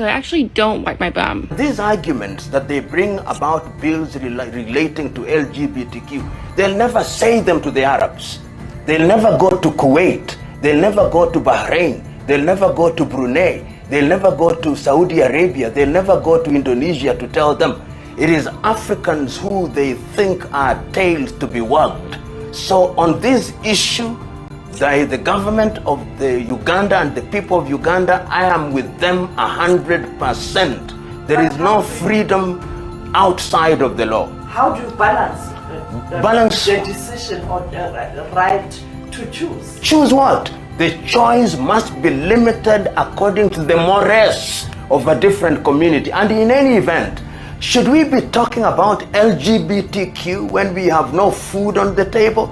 so I actually don't wipe my bum. These arguments that they bring about bills relating to LGBTQ, they'll never say them to the Arabs. They'll never go to Kuwait. They'll never go to Bahrain. They'll never go to Brunei. They'll never go to Saudi Arabia. They'll never go to Indonesia to tell them. It is Africans who they think are tails to be wagged. So on this issue, the government of the Uganda and the people of Uganda, I am with them 100%. There is no freedom outside of the law. How do you balance the decision or the right to choose? Choose what? The choice must be limited according to the mores of a different community. And in any event, should we be talking about LGBTQ when we have no food on the table?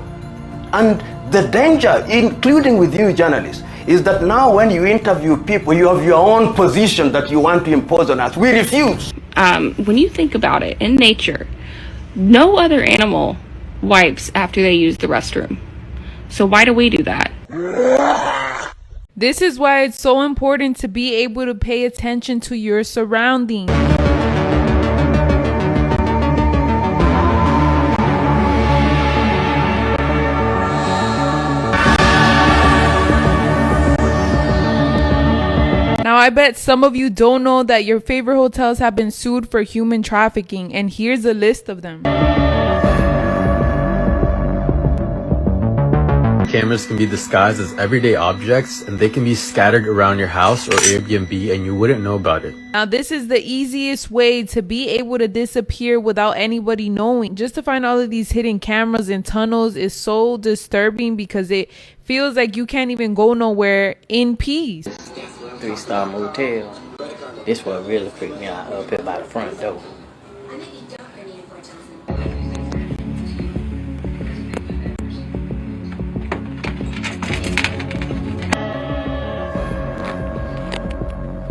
And the danger, including with you journalists, is that now when you interview people, you have your own position that you want to impose on us. We refuse. When you think about it, in nature, no other animal wipes after they use the restroom. So why do we do that? This is why it's so important to be able to pay attention to your surroundings. Now, I bet some of you don't know that your favorite hotels have been sued for human trafficking, and here's a list of them. Cameras can be disguised as everyday objects, and they can be scattered around your house or Airbnb, and you wouldn't know about it. Now, this is the easiest way to be able to disappear without anybody knowing. Just to find all of these hidden cameras in tunnels is so disturbing because it feels like you can't even go nowhere in peace. 3-star motel. This one really freaked me out up here by the front door.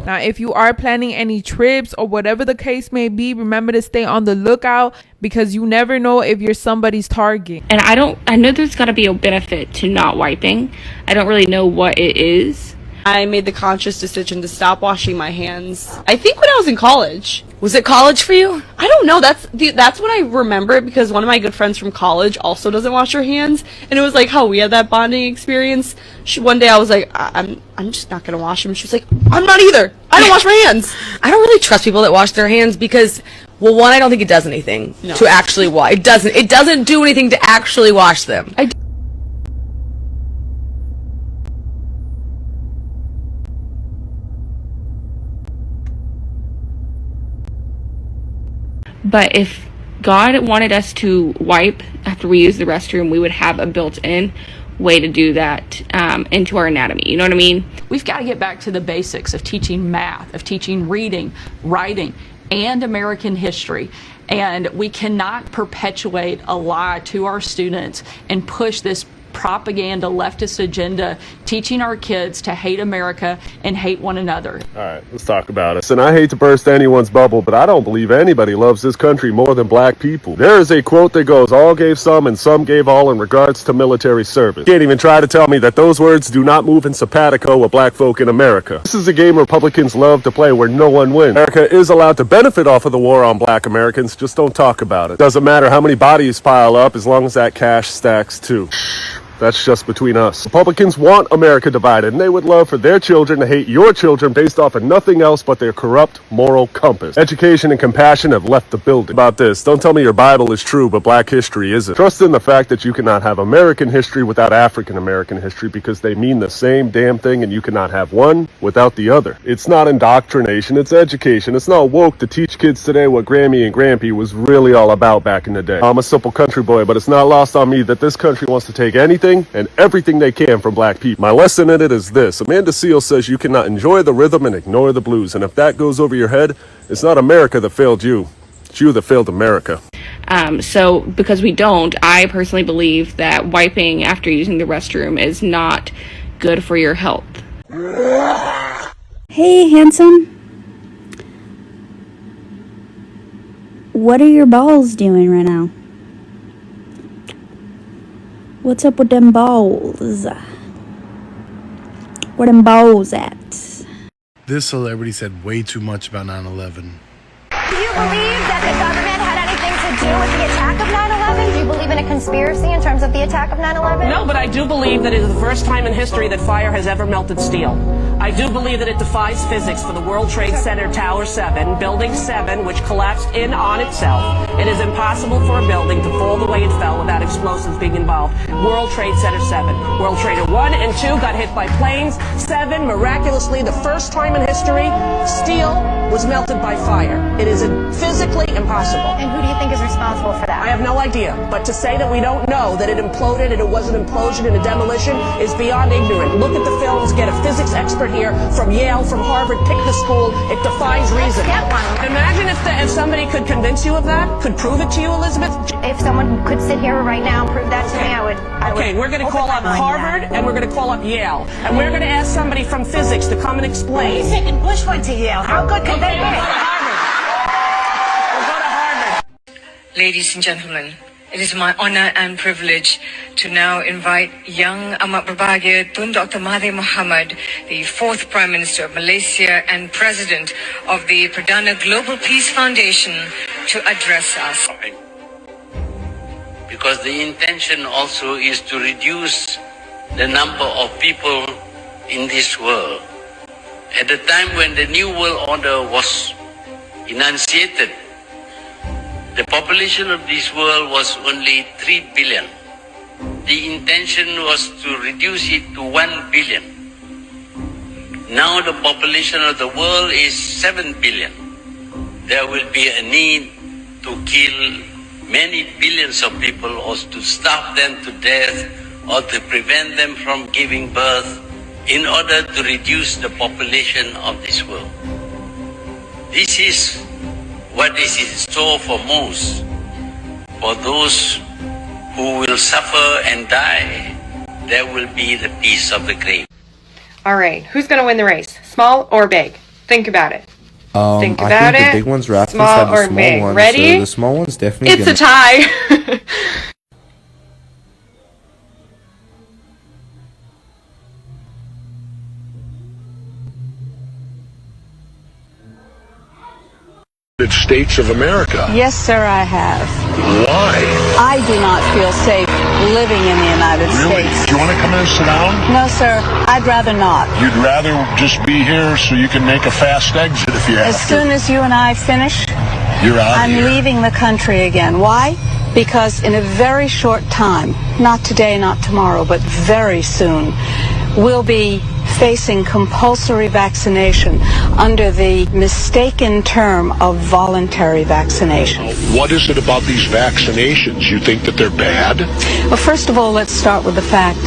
Now, if you are planning any trips or whatever the case may be, remember to stay on the lookout because you never know if you're somebody's target. And I know there's got to be a benefit to not wiping. I don't really know what it is. I made the conscious decision to stop washing my hands. I think when I was in college. Was it college for you? I don't know. That's when I remember it because one of my good friends from college also doesn't wash her hands, and it was like how we had that bonding experience. One day I was like, I'm just not gonna wash them. She was like, I'm not either. I don't wash my hands. I don't really trust people that wash their hands because, well, one, I don't think it does anything to actually wash. It doesn't do anything to actually wash them. But if God wanted us to wipe after we use the restroom, we would have a built-in way to do that into our anatomy. You know what I mean? We've got to get back to the basics of teaching math, of teaching reading, writing, and American history. And we cannot perpetuate a lie to our students and push this propaganda leftist agenda, teaching our kids to hate America and hate one another. All right, let's talk about it. And I hate to burst anyone's bubble, but I don't believe anybody loves this country more than black people. There is a quote that goes, all gave some and some gave all in regards to military service. You can't even try to tell me that those words do not move in simpatico with black folk in America. This is a game Republicans love to play where no one wins. America is allowed to benefit off of the war on black Americans, just don't talk about it. Doesn't matter how many bodies pile up as long as that cash stacks too. That's just between us. Republicans want America divided, and they would love for their children to hate your children based off of nothing else but their corrupt moral compass. Education and compassion have left the building. About this, don't tell me your Bible is true, but black history isn't. Trust in the fact that you cannot have American history without African American history because they mean the same damn thing, and you cannot have one without the other. It's not indoctrination, it's education. It's not woke to teach kids today what Grammy and Grampy was really all about back in the day. I'm a simple country boy, but it's not lost on me that this country wants to take anything and everything they can from black people. My lesson in it is this. Amanda Seales says you cannot enjoy the rhythm and ignore the blues. And if that goes over your head, it's not America that failed you. It's you that failed America. So because we don't, I personally believe that wiping after using the restroom is not good for your health. Hey, handsome. What are your balls doing right now? What's up with them balls? Where them balls at? This celebrity said way too much about 9/11. Do you believe that the government had anything to do with the attack of 9/11? Do you believe in a conspiracy in terms of the attack of 9/11? No, but I do believe that it is the first time in history that fire has ever melted steel. I do believe that it defies physics for the World Trade Center Tower 7, Building 7, which collapsed in on itself. It is impossible for a building to fall the way it fell without explosives being involved. World Trade Center 7. World Trader 1 and 2 got hit by planes. 7, miraculously, the first time in history, steel was melted by fire. It is physically impossible. And who do you think is responsible for that? I have no idea. But to say that we don't know that it imploded and it was an implosion and a demolition is beyond ignorant. Look at the films, get a physics expert here from Yale, from Harvard, pick the school. It defies reason. Imagine if somebody could convince you of that, could prove it to you, Elizabeth. If someone could sit here right now and prove that to me, I would. Okay, we're going to call up Harvard and we're going to call up Yale. And we're going to ask somebody from physics to come and explain. Wait a second, Bush went to Yale. How good could they be? Ladies and gentlemen, it is my honor and privilege to now invite young Amat Berbahagia Tun Dr. Mahathir Mohamad, the 4th Prime Minister of Malaysia and President of the Perdana Global Peace Foundation, to address us. Because the intention also is to reduce the number of people in this world. At the time when the New World Order was enunciated, the population of this world was only 3 billion. The intention was to reduce it to 1 billion. Now the population of the world is 7 billion. There will be a need to kill many billions of people or to starve them to death or to prevent them from giving birth in order to reduce the population of this world. This is what is in store for most, for those who will suffer and die. There will be the peace of the grave. All right, who's going to win the race? Small or big? Think about it. Think I about think it. the big one's wrapped Small inside the or small big? one. Ready? So the small one's definitely It's a tie. States of America. Yes, sir, I have. Why? I do not feel safe living in the United States. Do you want to come in and sit down? No, sir, I'd rather not. You'd rather just be here so you can make a fast exit if you have As soon as you and I finish, You're out I'm here. leaving the country again. Why? Because in a very short time, not today, not tomorrow, but very soon, we'll be facing compulsory vaccination under the mistaken term of voluntary vaccination. What is it about these vaccinations? You think that they're bad? Well, first of all, let's start with the fact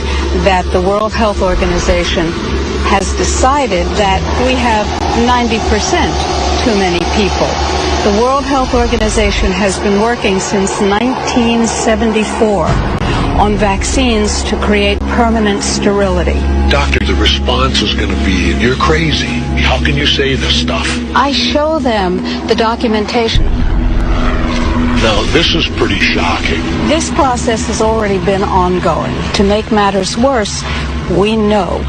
that the World Health Organization has decided that we have 90% too many people. The World Health Organization has been working since 1974 on vaccines to create permanent sterility. Doctor, the response is going to be, you're crazy. How can you say this stuff? I show them the documentation. Now, this is pretty shocking. This process has already been ongoing. To make matters worse, we know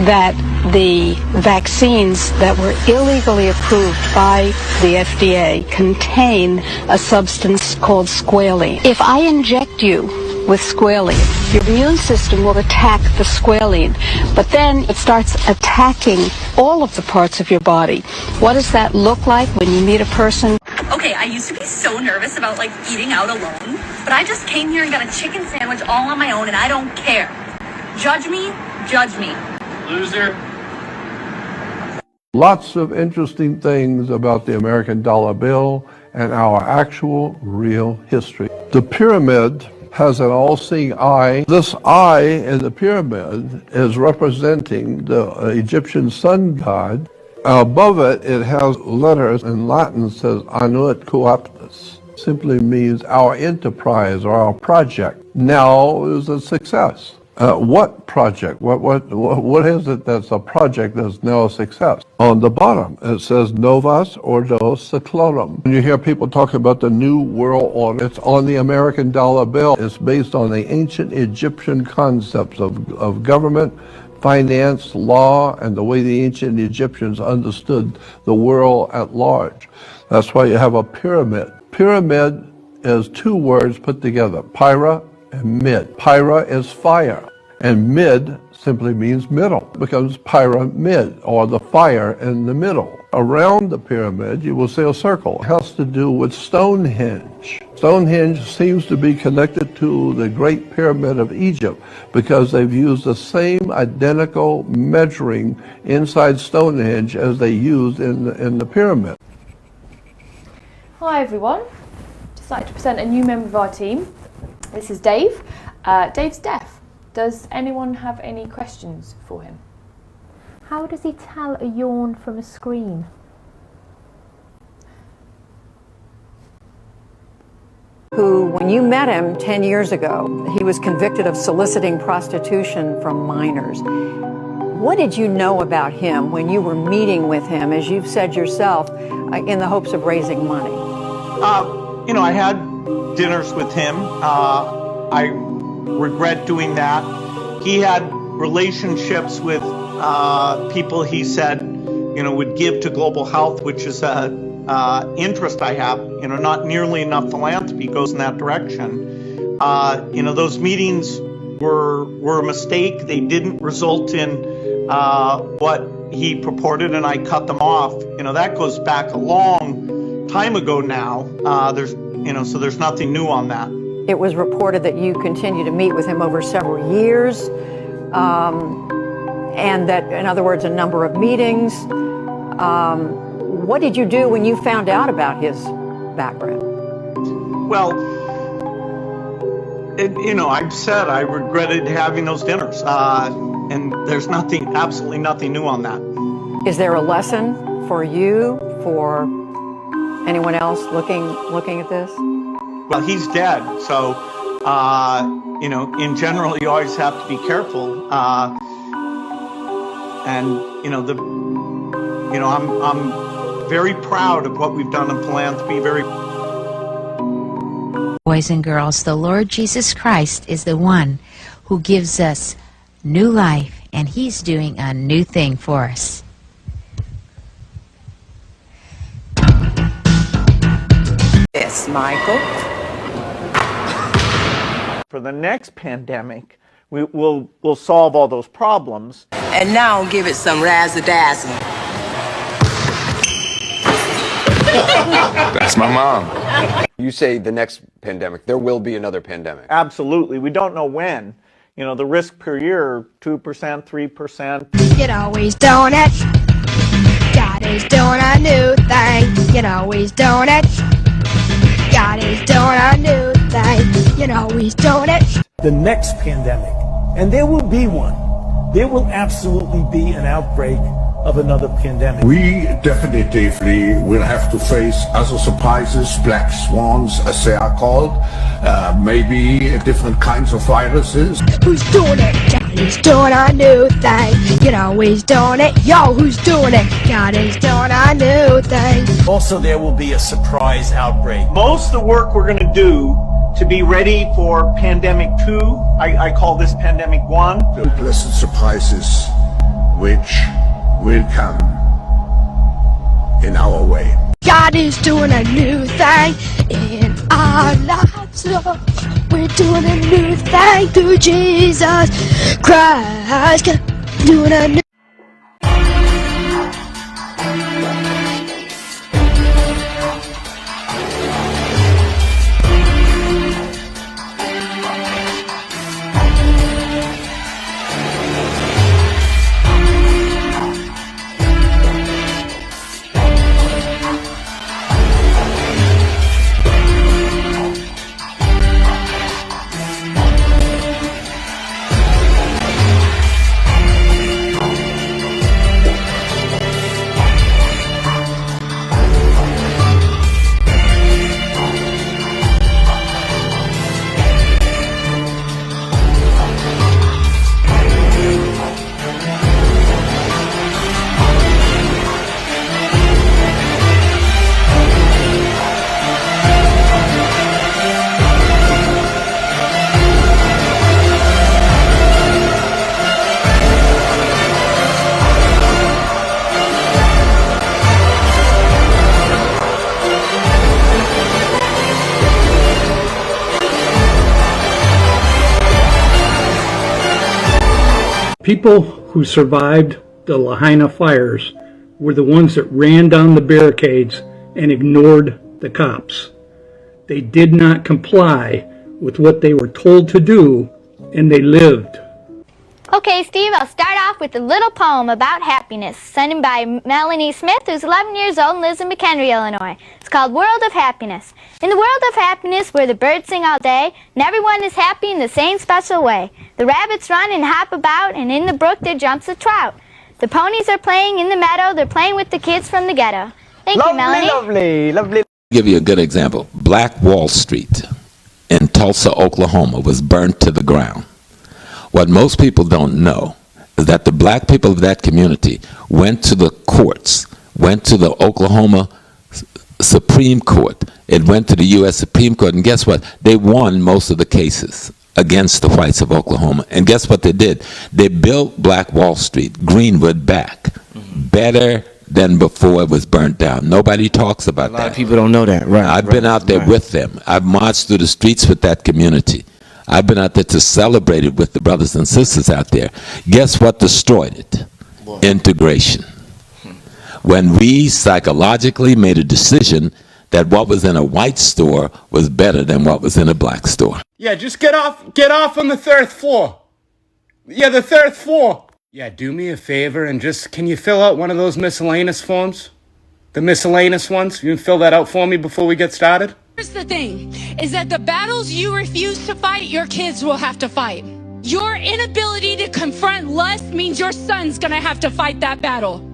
that the vaccines that were illegally approved by the FDA contain a substance called squalene. If I inject you with squalene, your immune system will attack the squalene, but then it starts attacking all of the parts of your body. What does that look like when you meet a person? Okay, I used to be so nervous about like eating out alone, but I just came here and got a chicken sandwich all on my own and I don't care. Judge me, judge me. Loser. Lots of interesting things about the American dollar bill and our actual real history. The pyramid has an all-seeing eye. This eye in the pyramid is representing the Egyptian sun god. Above it, it has letters in Latin says Annuit Coeptus. Simply means our enterprise or our project now is a success. What project? What is it that's a project that's now a success? On the bottom, it says Novus Ordo Seclorum. When you hear people talk about the New World Order, it's on the American dollar bill. It's based on the ancient Egyptian concepts of government, finance, law, and the way the ancient Egyptians understood the world at large. That's why you have a pyramid. Pyramid is two words put together, pyra and mid. Pyra is fire, and mid simply means middle. It becomes pyramid, or the fire in the middle. Around the pyramid, you will see a circle. It has to do with Stonehenge. Stonehenge seems to be connected to the Great Pyramid of Egypt because they've used the same identical measuring inside Stonehenge as they used in the pyramid. Hi everyone, just like to present a new member of our team. This is Dave. Dave's deaf. Does anyone have any questions for him? How does he tell a yawn from a scream? Who, when you met him 10 years ago, he was convicted of soliciting prostitution from minors. What did you know about him when you were meeting with him, as you've said yourself, in the hopes of raising money? I had dinners with him. I regret doing that. He had relationships with people he said, would give to global health, which is an interest I have. Not nearly enough philanthropy goes in that direction. Those meetings were a mistake. They didn't result in what he purported, and I cut them off. That goes back a long time ago now. So there's nothing new on that. It was reported that you continued to meet with him over several years, and that, in other words, a number of meetings. What did you do when you found out about his background? Well, I've said I regretted having those dinners, and there's absolutely nothing new on that. Is there a lesson for you, for anyone else looking at this? Well, he's dead, so in general, you always have to be careful. I'm very proud of what we've done in philanthropy. Boys and girls, the Lord Jesus Christ is the one who gives us new life, and He's doing a new thing for us. Yes, Michael. For the next pandemic, we'll solve all those problems. And now give it some razzle-dazzle. That's my mom. You say the next pandemic, there will be another pandemic. Absolutely. We don't know when. The risk per year, 2%, 3%. You know he's doing it. God is doing a new thing. You know he's doing it. God is doing a new thing. You know he's doing it. The next pandemic, and there will be one. There will absolutely be an outbreak of another pandemic. We definitively will have to face other surprises, black swans as they are called, maybe different kinds of viruses. Who's doing it? God is doing a new thing. You know he's doing it. Yo, who's doing it? God is doing a new thing. Also, there will be a surprise outbreak. Most of the work we're going to do to be ready for pandemic 2, I call this pandemic 1. Pleasant surprises which will come in our way. God is doing a new thing in our lives. Lord. We're doing a new thing through Jesus Christ. Doing a new people who survived the Lahaina fires were the ones that ran down the barricades and ignored the cops. They did not comply with what they were told to do, and they lived. Okay, Steve, I'll start off with a little poem about happiness, sent in by Melanie Smith, who's 11 years old and lives in McHenry, Illinois. It's called World of Happiness. In the world of happiness, where the birds sing all day, and everyone is happy in the same special way. The rabbits run and hop about, and in the brook there jumps a trout. The ponies are playing in the meadow, they're playing with the kids from the ghetto. Thank you, Melanie. Lovely. Give you a good example. Black Wall Street in Tulsa, Oklahoma was burnt to the ground. What most people don't know is that the black people of that community went to the courts, went to the Oklahoma Supreme Court, it went to the U.S. Supreme Court, and guess what? They won most of the cases against the whites of Oklahoma. And guess what they did? They built Black Wall Street, Greenwood, back better than before it was burnt down. Nobody talks about that. A lot of people don't know that, right? I've been out there with them. I've marched through the streets with that community. I've been out there to celebrate it with the brothers and sisters out there. Guess what destroyed it? Integration. When we psychologically made a decision that what was in a white store was better than what was in a black store. Yeah, just get off on the third floor. Yeah, the third floor. Yeah, do me a favor and just, can you fill out one of those miscellaneous forms? The miscellaneous ones? You can fill that out for me before we get started? Here's the thing, is that the battles you refuse to fight, your kids will have to fight. Your inability to confront lust means your son's gonna have to fight that battle.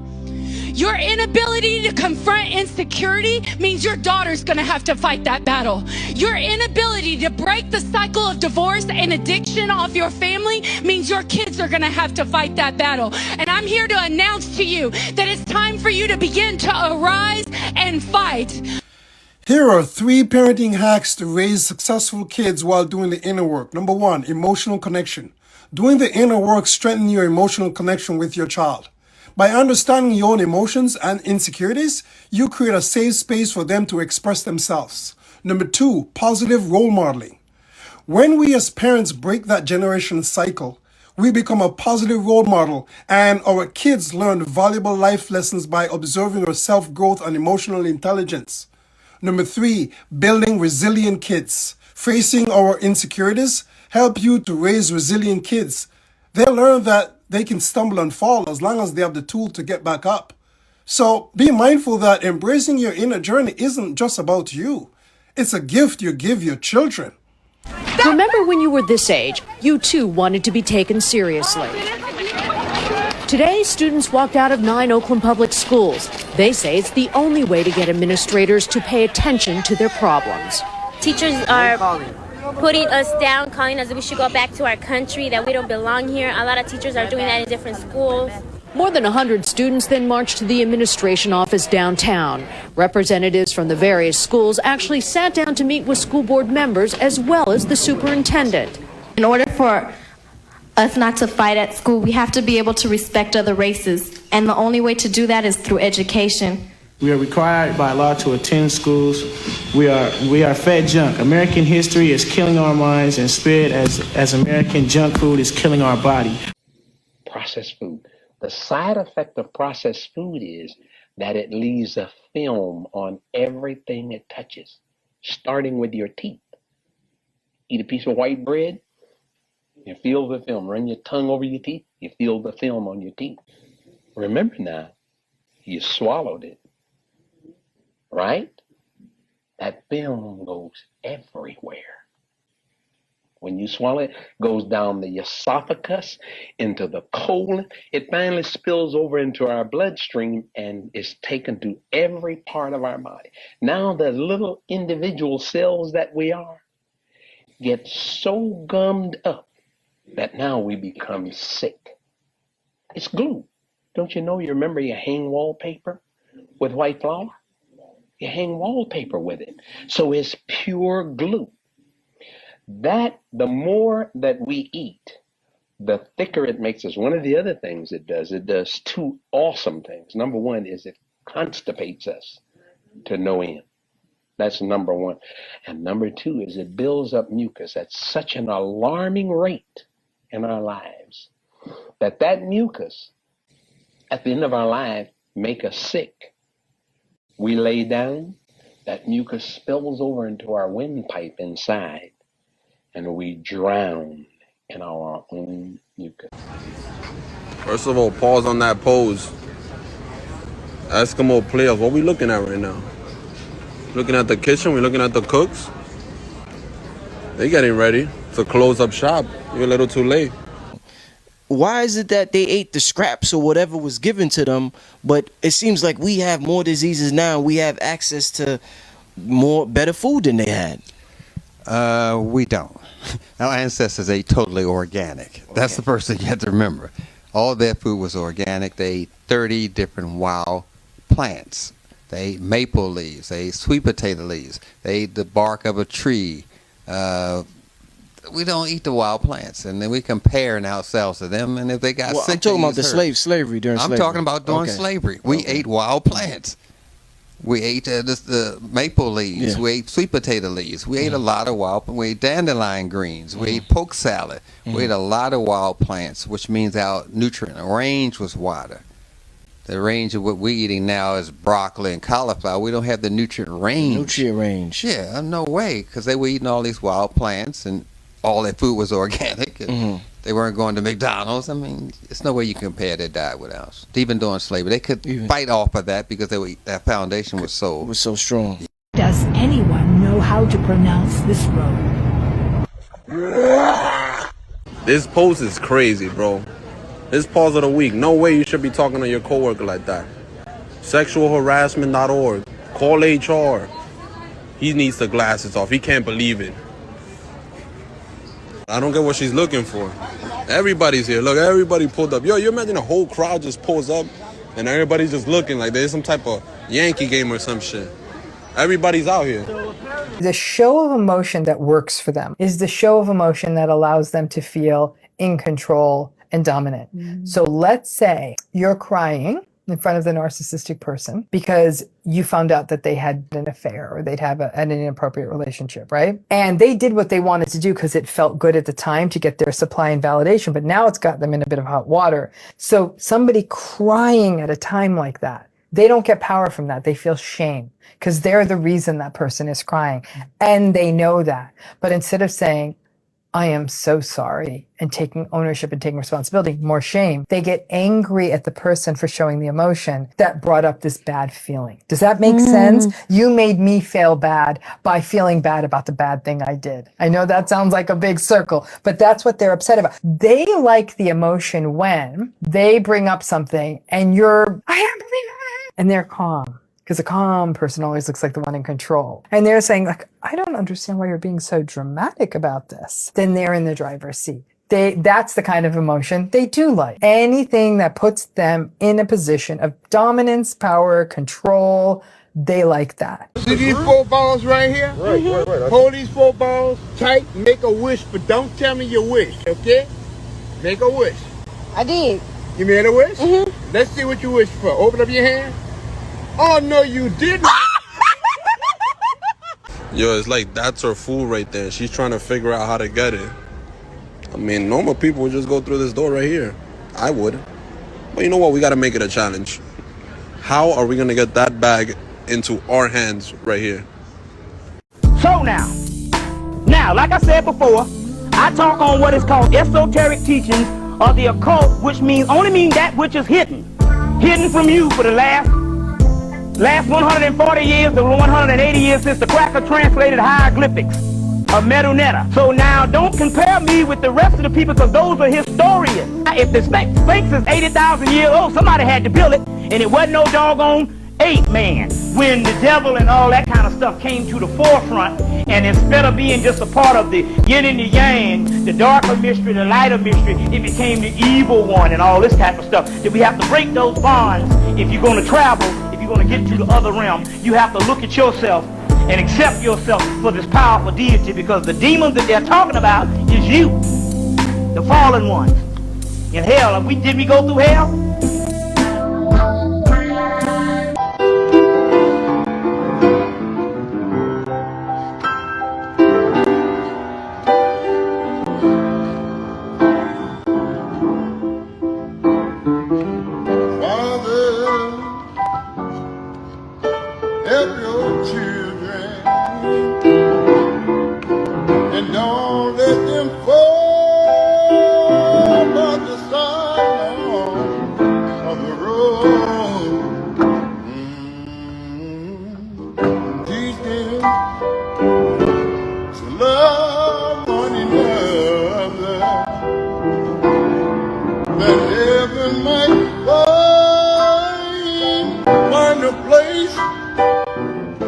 Your inability to confront insecurity means your daughter's gonna have to fight that battle. Your inability to break the cycle of divorce and addiction off your family means your kids are gonna have to fight that battle. And I'm here to announce to you that it's time for you to begin to arise and fight. Here are 3 parenting hacks to raise successful kids while doing the inner work. Number 1, emotional connection. Doing the inner work strengthens your emotional connection with your child. By understanding your own emotions and insecurities, you create a safe space for them to express themselves. Number 2, positive role modeling. When we as parents break that generation cycle, we become a positive role model, and our kids learn valuable life lessons by observing our self-growth and emotional intelligence. Number 3, building resilient kids. Facing our insecurities help you to raise resilient kids. They'll learn that they can stumble and fall as long as they have the tool to get back up. So be mindful that embracing your inner journey isn't just about you. It's a gift you give your children. Remember when you were this age, you too wanted to be taken seriously. Today, students walked out of 9 Oakland public schools. They say it's the only way to get administrators to pay attention to their problems. Teachers are putting us down, calling us that we should go back to our country, that we don't belong here. A lot of teachers are doing that in different schools. More than 100 students then marched to the administration office downtown. Representatives from the various schools actually sat down to meet with school board members as well as the superintendent. In order for us not to fight at school, we have to be able to respect other races. And the only way to do that is through education. We are required by law to attend schools. We are fed junk. American history is killing our minds and spirit as American junk food is killing our body. Processed food. The side effect of processed food is that it leaves a film on everything it touches, starting with your teeth. Eat a piece of white bread, you feel the film. Run your tongue over your teeth, you feel the film on your teeth. Remember now, you swallowed it, right? That film goes everywhere. When you swallow it, it goes down the esophagus, into the colon. It finally spills over into our bloodstream and is taken to every part of our body. Now the little individual cells that we are get so gummed up that now we become sick. It's glue. Don't you know, you remember you hang wallpaper with white flour? You hang wallpaper with it. So it's pure glue. That, the more that we eat, the thicker it makes us. One of the other things it does 2 awesome things. Number 1 is it constipates us to no end. That's number 1. And number 2 is it builds up mucus at such an alarming rate in our lives that mucus at the end of our life make us sick. We lay down, that mucus spills over into our windpipe inside, and we drown in our own mucus. First of all, pause on that pose. Eskimo players, what we looking at right now? Looking at the kitchen, we looking at the cooks. They getting ready to close up shop. You're a little too late. Why is it that they ate the scraps or whatever was given to them, but it seems like we have more diseases now, we have access to better food than they had? We don't. Our ancestors ate totally organic. That's the first thing you have to remember. All their food was organic. They ate 30 different wild plants. They ate maple leaves. They ate sweet potato leaves. They ate the bark of a tree. We don't eat the wild plants, and then we comparing ourselves to them. And if they got sick, I'm talking about the slavery during slavery. I'm talking about during slavery. We ate wild plants. We ate the maple leaves. Yeah. We ate sweet potato leaves. We ate a lot of wild. We ate dandelion greens. We ate poke salad. We ate a lot of wild plants, which means our nutrient range was wider. The range of what we're eating now is broccoli and cauliflower. We don't have the nutrient range. Yeah, no way, because they were eating all these wild plants, and all their food was organic. And they weren't going to McDonald's. I mean, there's no way you compare their diet with ours. Even during slavery, they could fight off of that because their foundation was so strong. Does anyone know how to pronounce this road? This post is crazy, bro. This pause of the week. No way you should be talking to your coworker like that. Sexualharassment.org. Call HR. He needs the glasses off. He can't believe it. I don't get what she's looking for. Everybody's here. Look, everybody pulled up. Yo, you imagine a whole crowd just pulls up and everybody's just looking like there's some type of Yankee game or some shit. Everybody's out here. The show of emotion that works for them is the show of emotion that allows them to feel in control and dominant. So let's say you're crying in front of the narcissistic person because you found out that they had an affair or they'd have an inappropriate relationship, right? And they did what they wanted to do because it felt good at the time to get their supply and validation, but now it's got them in a bit of hot water. So somebody crying at a time like that, they don't get power from that. They feel shame because they're the reason that person is crying. And they know that. But instead of saying, I am so sorry, and taking ownership and taking responsibility, more shame, they get angry at the person for showing the emotion that brought up this bad feeling. Does that make sense? You made me feel bad by feeling bad about the bad thing I did. I know that sounds like a big circle, but that's what they're upset about. They like the emotion when they bring up something and you're, I can't believe it, and they're calm. Because a calm person always looks like the one in control. And they're saying, like, I don't understand why you're being so dramatic about this. Then they're in the driver's seat. That's the kind of emotion they do like. Anything that puts them in a position of dominance, power, control, they like that. See these 4 balls right here? Right. Hold these 4 balls tight, make a wish, but don't tell me your wish, okay? Make a wish. I did. You made a wish? Let's see what you wish for. Open up your hand. Oh, no, you didn't. Yo, it's like that's her food right there. She's trying to figure out how to get it. I mean, normal people would just go through this door right here. I would. But you know what? We got to make it a challenge. How are we going to get that bag into our hands right here? So now, like I said before, I talk on what is called esoteric teachings of the occult, which only mean that which is hidden from you for the last 140 years to 180 years since the cracker translated hieroglyphics of Medunetta. So now don't compare me with the rest of the people because those are historians. If the Sphinx is 80,000 years old, somebody had to build it, and it wasn't no doggone ape man. When the devil and all that kind of stuff came to the forefront, and instead of being just a part of the yin and the yang, the darker mystery, the lighter mystery, it became the evil one and all this type of stuff. That we have to break those bonds if you're going to travel. Going to get to the other realm, you have to look at yourself and accept yourself for this powerful deity, because the demons that they're talking about is you, the fallen ones. In hell, did we go through hell? help your children, and don't let them fall by the side of the road. Teach them to love one another, that heaven might find a place.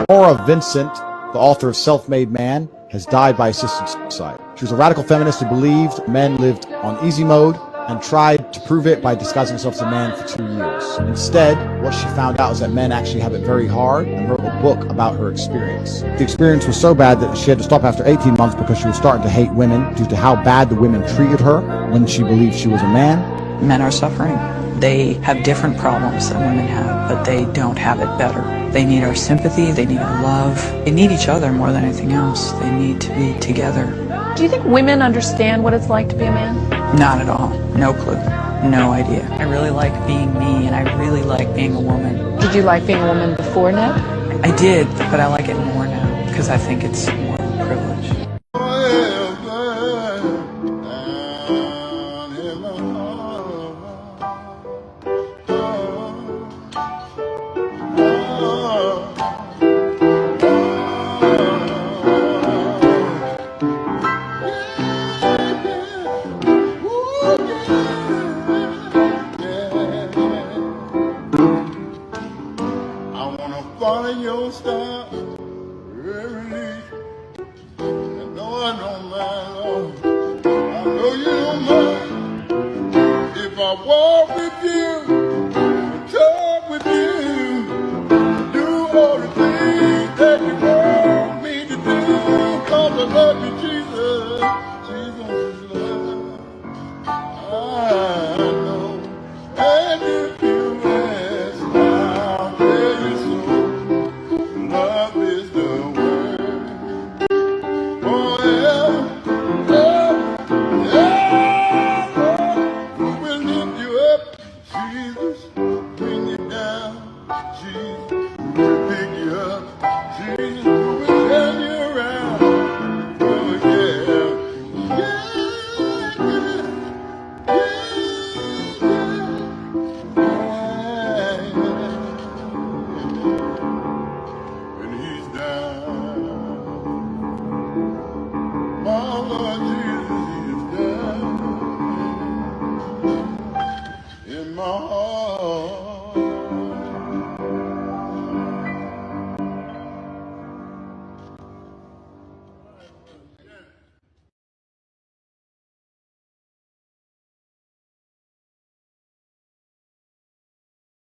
Laura Vincent, the author of Self-Made Man, has died by assisted suicide. She was a radical feminist who believed men lived on easy mode and tried to prove it by disguising herself as a man for 2 years. Instead, what she found out is that men actually have it very hard, and wrote a book about her experience. The experience was so bad that she had to stop after 18 months because she was starting to hate women due to how bad the women treated her when she believed she was a man. Men are suffering. They have different problems than women have, but they don't have it better. They need our sympathy, they need our love. They need each other more than anything else. They need to be together. Do you think women understand what it's like to be a man? Not at all. No clue. No idea. I really like being me, and I really like being a woman. Did you like being a woman before, Ned? I did, but I like it more now, because I think it's more of a privilege. Follow your style, really. And no, I don't mind, Lord. I know you don't mind if I walk with you, talk with you, do all the things.